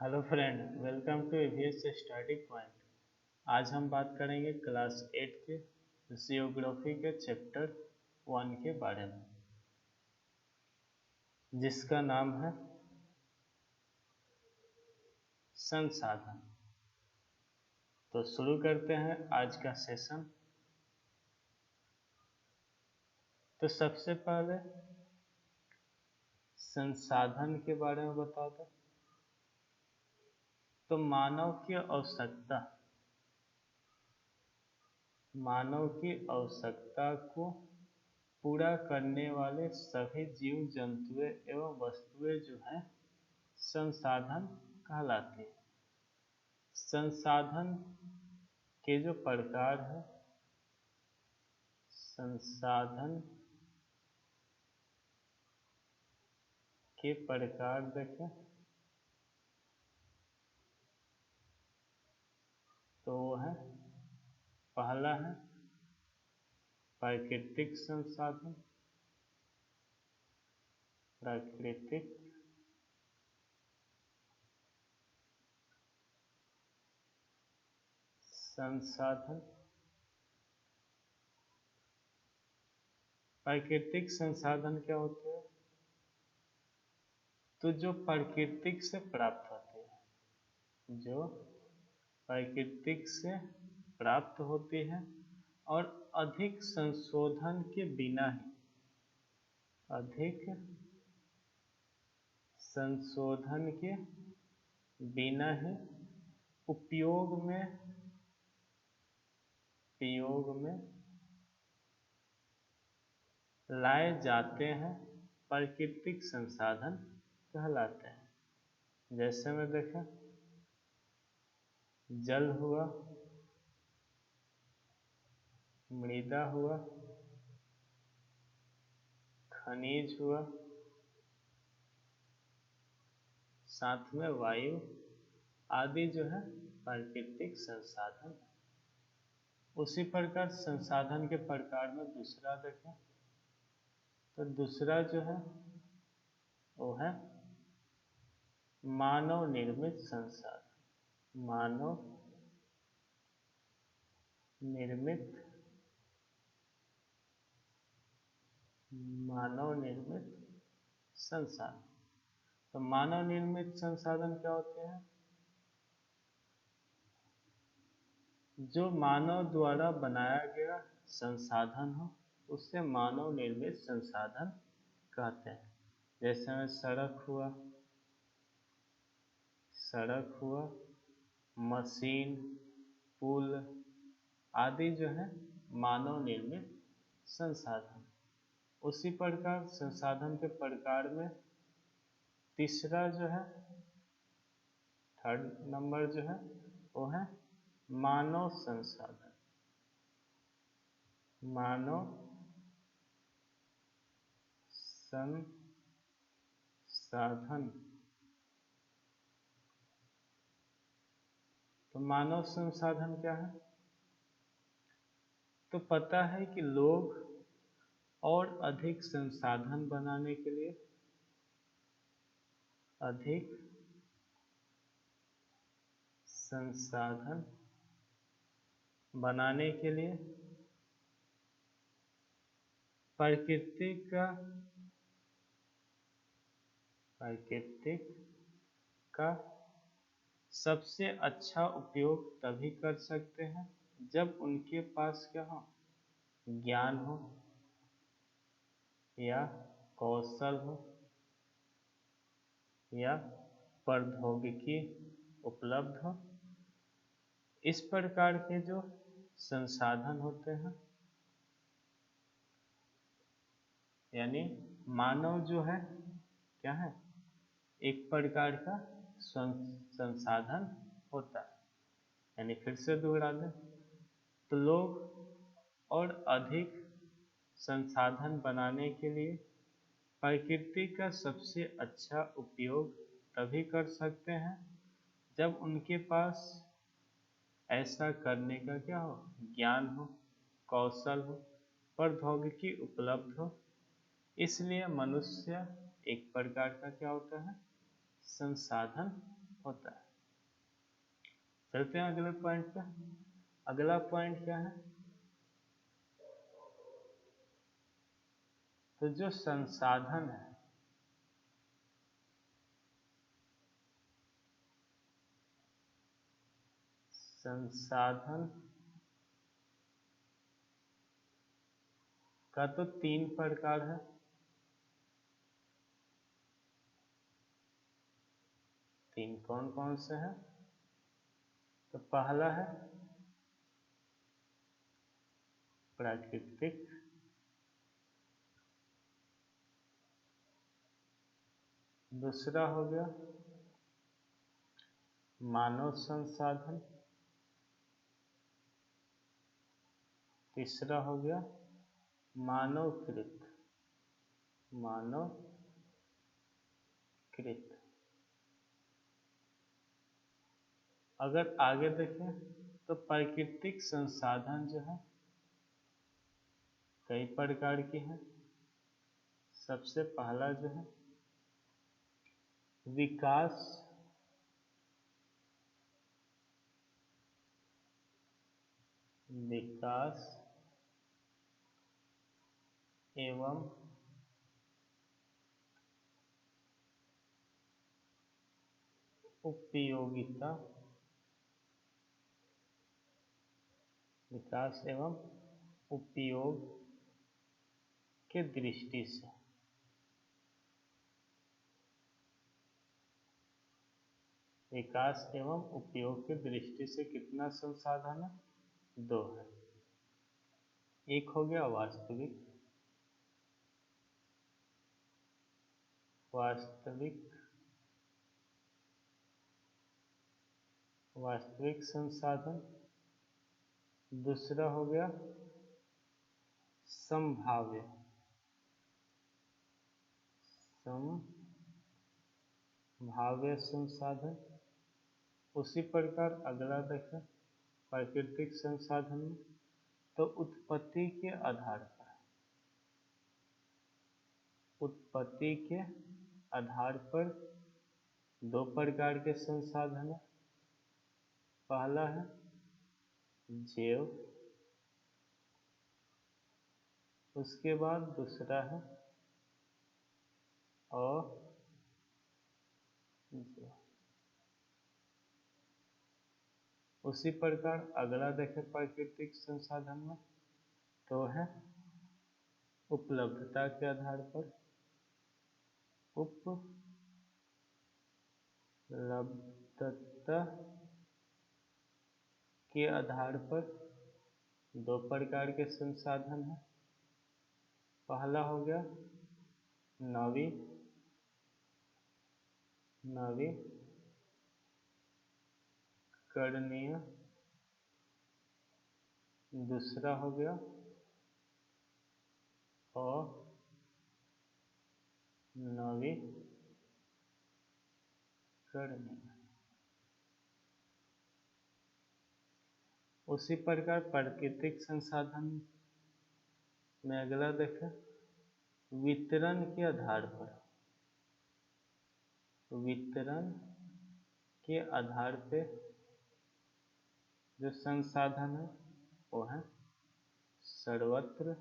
Hello friend, welcome to EVS study point. आज हम बात करेंगे क्लास 8 के जियोग्राफी के चैप्टर 1 के बारे में, जिसका नाम है संसाधन। तो शुरू करते हैं आज का सेशन। तो सबसे पहले संसाधन के बारे में बता दो। तो मानव की आवश्यकता को पूरा करने वाले सभी जीव जंतुएं एवं वस्तुएं जो हैं संसाधन कहलाती हैं। संसाधन के जो प्रकार है, संसाधन के प्रकार देखें तो वो है, पहला है प्राकृतिक संसाधन। प्राकृतिक संसाधन। प्राकृतिक संसाधन क्या होते हैं? तो जो प्राकृतिक से प्राप्त होते हैं, जो प्राकृतिक से प्राप्त होती है और अधिक संशोधन के बिना ही, अधिक संशोधन के बिना ही उपयोग में लाए जाते हैं, प्राकृतिक संसाधन कहलाते हैं। जैसे में देखें, जल हुआ, मृदा हुआ, खनिज हुआ, साथ में वायु आदि जो है प्राकृतिक संसाधन है। उसी प्रकार संसाधन के प्रकार में दूसरा देखें तो दूसरा जो है वो है मानव निर्मित संसाधन। मानव निर्मित संसाधन। तो मानव निर्मित संसाधन क्या होते हैं? जो मानव द्वारा बनाया गया संसाधन हो, उससे मानव निर्मित संसाधन कहते हैं। जैसे में सड़क हुआ, मशीन, पुल आदि जो है मानव निर्मित संसाधन। उसी प्रकार संसाधन के प्रकार में तीसरा जो है, थर्ड नंबर जो है वो है मानव संसाधन। मानव संसाधन। तो मानव संसाधन क्या है? तो पता है कि लोग और अधिक संसाधन बनाने के लिए, अधिक संसाधन बनाने के लिए प्राकृतिक का सबसे अच्छा उपयोग तभी कर सकते हैं जब उनके पास क्या हो? ज्ञान हो या कौशल हो या प्रौद्योगिकी उपलब्ध हो। इस प्रकार के जो संसाधन होते हैं, यानी मानव जो है क्या है? एक प्रकार का संसाधन होता है। यानी फिर से दोहरा दें तो लोग और अधिक संसाधन बनाने के लिए प्रकृति का सबसे अच्छा उपयोग तभी कर सकते हैं जब उनके पास ऐसा करने का क्या हो? ज्ञान हो, कौशल हो, प्रौद्योगिकी उपलब्ध हो। इसलिए मनुष्य एक प्रकार का क्या होता है? संसाधन होता है। चलते हैं अगले पॉइंट पे। अगला पॉइंट क्या है? तो जो संसाधन है, संसाधन का तो 3 प्रकार है। तीन कौन कौन से हैं? तो पहला है प्राकृतिक, दूसरा हो गया मानव संसाधन, तीसरा हो गया मानवकृत, मानवकृत। अगर आगे देखें तो प्राकृतिक संसाधन जो है कई प्रकार के हैं। सबसे पहला जो है विकास एवं उपयोगिता, विकास एवं उपयोग के दृष्टि से। विकास एवं उपयोग के दृष्टि से कितना संसाधन है? 2 है। एक हो गया वास्तविक, वास्तविक संसाधन, दूसरा हो गया संभाव्य संसाधन। उसी प्रकार अगला देखें प्राकृतिक संसाधन में, तो उत्पत्ति के आधार पर 2 प्रकार के संसाधन है। पहला है जैव, उसके बाद दूसरा है अजैव। उसी प्रकार अगला देखें प्राकृतिक संसाधन में, तो है उपलब्धता के आधार पर, उपलब्धता के आधार पर 2 प्रकार के संसाधन हैं। पहला हो गया नवीकरणीय, दूसरा हो गया अनवीकरणीय। उसी प्रकार प्राकृतिक संसाधन में अगला देखें वितरण के आधार पर, जो संसाधन है वो है सर्वत्र,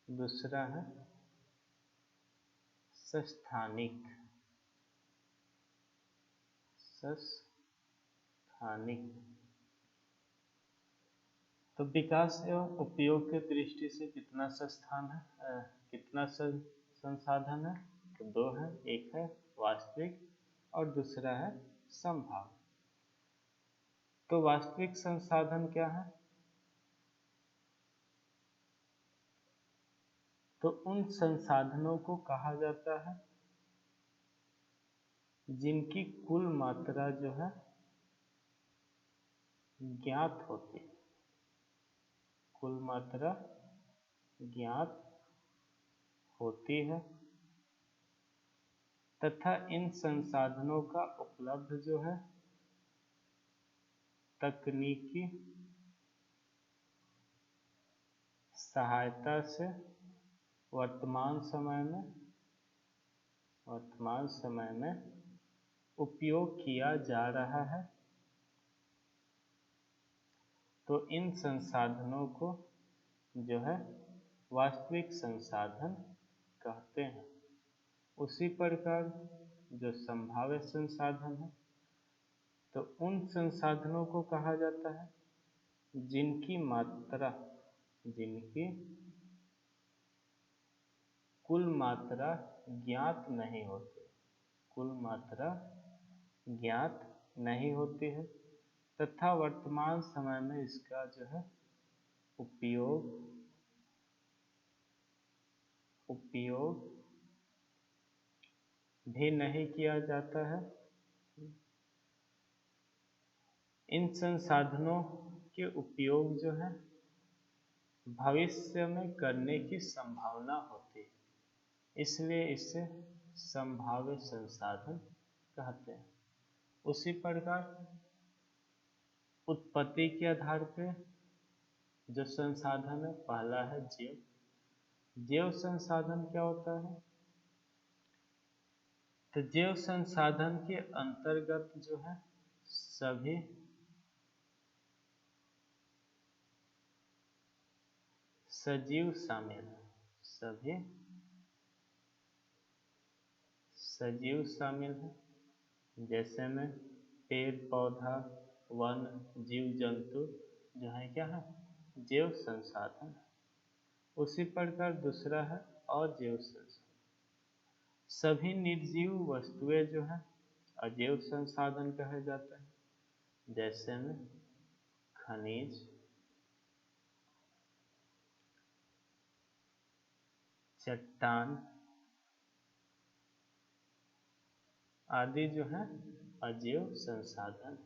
दूसरा है स्थानिक। तो विकास एवं उपयोग के दृष्टि से कितना संसाधन है? तो 2 है। एक है वास्तविक और दूसरा है संभाव्य। तो वास्तविक संसाधन क्या है? तो उन संसाधनों को कहा जाता है जिनकी कुल मात्रा जो है ज्ञात होती है, कुल मात्रा ज्ञात होती है, तथा इन संसाधनों का उपलब्ध जो है तकनीकी सहायता से वर्तमान समय में वर्तमान समय में उपयोग किया जा रहा है, तो इन संसाधनों को जो है वास्तविक संसाधन कहते हैं। उसी प्रकार जो संभाव्य संसाधन है, तो उन संसाधनों को कहा जाता है जिनकी कुल मात्रा ज्ञात नहीं होती, कुल मात्रा ज्ञात नहीं होती है तथा वर्तमान समय में इसका जो है उपयोग भी नहीं किया जाता है। इन संसाधनों के उपयोग जो है भविष्य में करने की संभावना होती है, इसलिए इसे संभाव्य संसाधन कहते हैं। उसी प्रकार उत्पत्ति के आधार पे जो संसाधन है, पहला है जैव संसाधन। क्या होता है? तो जैव संसाधन के अंतर्गत जो है सभी सजीव शामिल है, सभी सजीव शामिल है, जैसे में पेड़ पौधा, वन, जीव जंतु जो है क्या है जैव संसाधन। उसी प्रकार दूसरा है अजैव संसाधन। सभी निर्जीव वस्तुएं जो है अजैव संसाधन कहे जाते हैं, जैसे में खनिज, चट्टान आदि जो है अजैव संसाधन।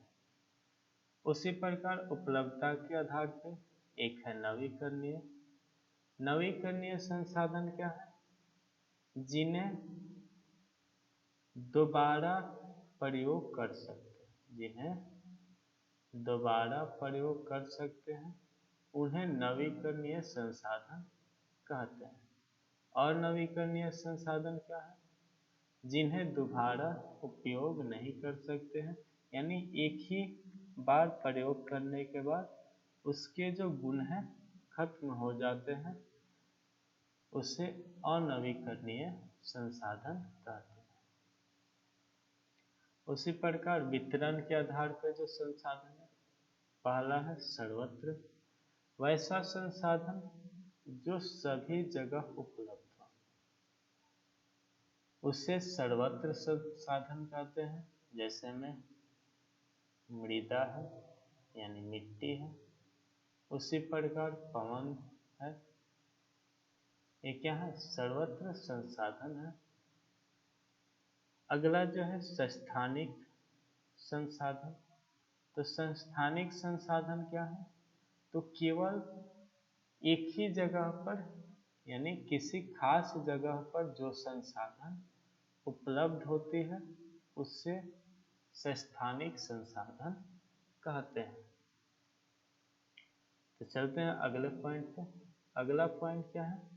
उसी प्रकार उपलब्धता के आधार पर एक है नवीकरणीय। नवीकरणीय संसाधन क्या है? जिन्हें दोबारा प्रयोग कर सकते हैं, जिन्हें दोबारा प्रयोग कर सकते हैं उन्हें नवीकरणीय संसाधन कहते हैं। और नवीकरणीय संसाधन क्या है? जिन्हें दोबारा उपयोग नहीं कर सकते हैं, यानी एक ही बार प्रयोग करने के बाद उसके जो गुण हैं खत्म हो जाते हैं, उसे अनवीकरणीय संसाधन कहते हैं। उसी प्रकार वितरण के आधार पर जो संसाधन है, पहला है सर्वत्र। वैसा संसाधन जो सभी जगह उपलब्ध हो, उसे सर्वत्र संसाधन कहते हैं। जैसे में मृदा है यानी मिट्टी है, उसी प्रकार पवन है, ये क्या है सर्वत्र संसाधन है। अगला जो है संस्थानिक संसाधन। तो संस्थानिक संसाधन क्या है? तो केवल एक ही जगह पर यानी किसी खास जगह पर जो संसाधन उपलब्ध होती है उससे संस्थानिक संसाधन कहते हैं। तो चलते हैं अगले पॉइंट पे। अगला पॉइंट क्या है?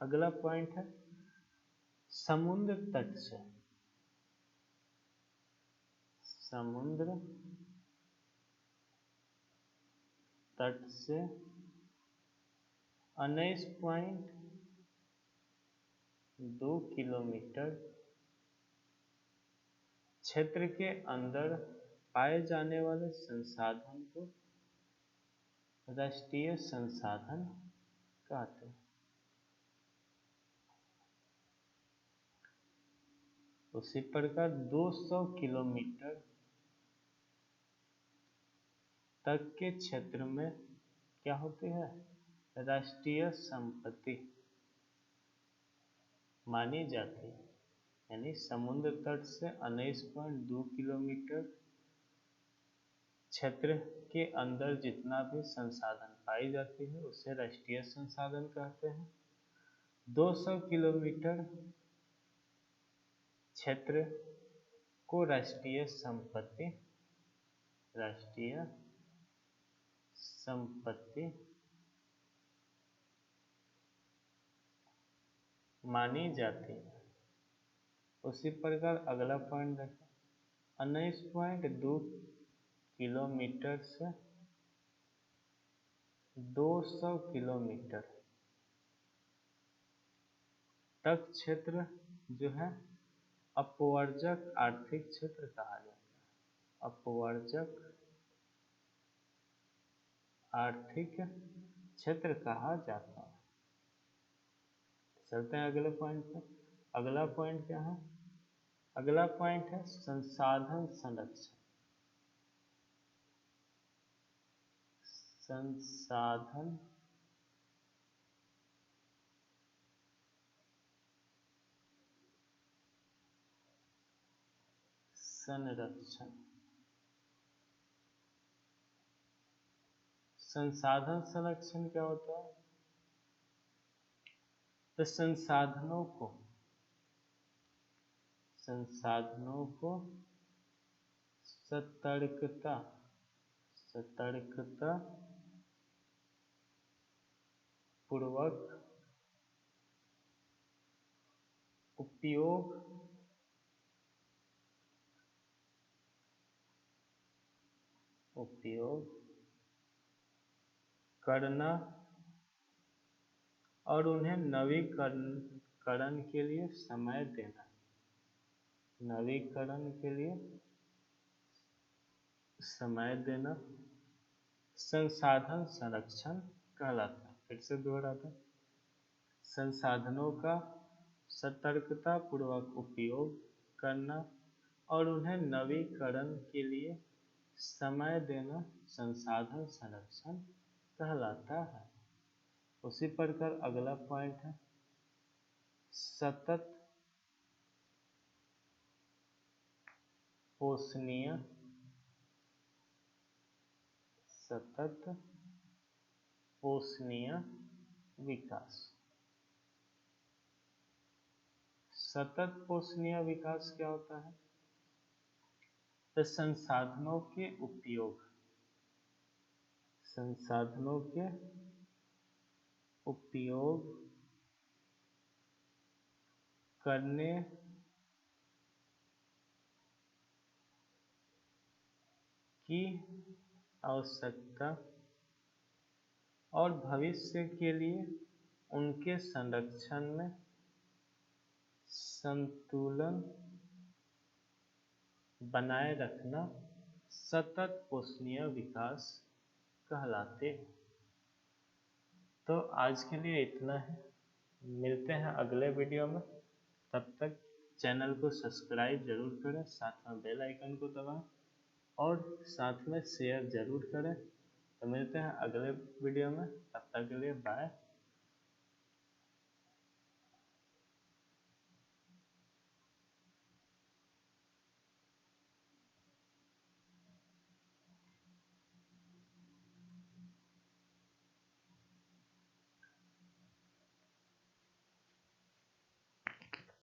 अगला पॉइंट है समुद्र तट से, समुद्र तट से 19.2 किलोमीटर क्षेत्र के अंदर पाए जाने वाले संसाधन को राष्ट्रीय संसाधन कहते हैं। उसी प्रकार 200 किलोमीटर तक के क्षेत्र में क्या होती है? राष्ट्रीय संपत्ति मानी जाती है। यानी समुद्र तट से 19.2 किलोमीटर क्षेत्र के अंदर जितना भी संसाधन पाई जाती है उसे राष्ट्रीय संसाधन कहते हैं। 200 किलोमीटर क्षेत्र को राष्ट्रीय संपत्ति मानी जाती है। उसी प्रकार अगला पॉइंट देखें, 19.2 किलोमीटर से 200 किलोमीटर तक क्षेत्र जो है अपवर्जक आर्थिक क्षेत्र कहा जाता है। अपवर्जक आर्थिक क्षेत्र कहा जाता है। चलते हैं अगले पॉइंट पे। अगला पॉइंट क्या है? अगला पॉइंट है संसाधन संरक्षण। संसाधन संरक्षण। संसाधन संरक्षण क्या होता है? तो संसाधनों को सतर्कता पूर्वक उपयोग करना और उन्हें नवीकरण के लिए समय देना। नवीकरण के लिए समय देना संसाधन संरक्षण कहलाता है। फिर से दोहराते हैं, संसाधनों का सतर्कता पूर्वक उपयोग करना और उन्हें नवीकरण के लिए समय देना संसाधन संरक्षण कहलाता है। उसी प्रकार अगला पॉइंट है सतत पोषणीय विकास। सतत पोषणीय विकास क्या होता है? तो संसाधनों के उपयोग करने की आवश्यकता और भविष्य के लिए उनके संरक्षण में संतुलन बनाए रखना सतत पोषणीय विकास कहलाते हैं। तो आज के लिए इतना है, मिलते हैं अगले वीडियो में। तब तक चैनल को सब्सक्राइब जरूर करें, साथ में बेल आइकन को दबाएं और साथ में शेयर जरूर करें। तो मिलते हैं अगले वीडियो में, तब तक के लिए बाय।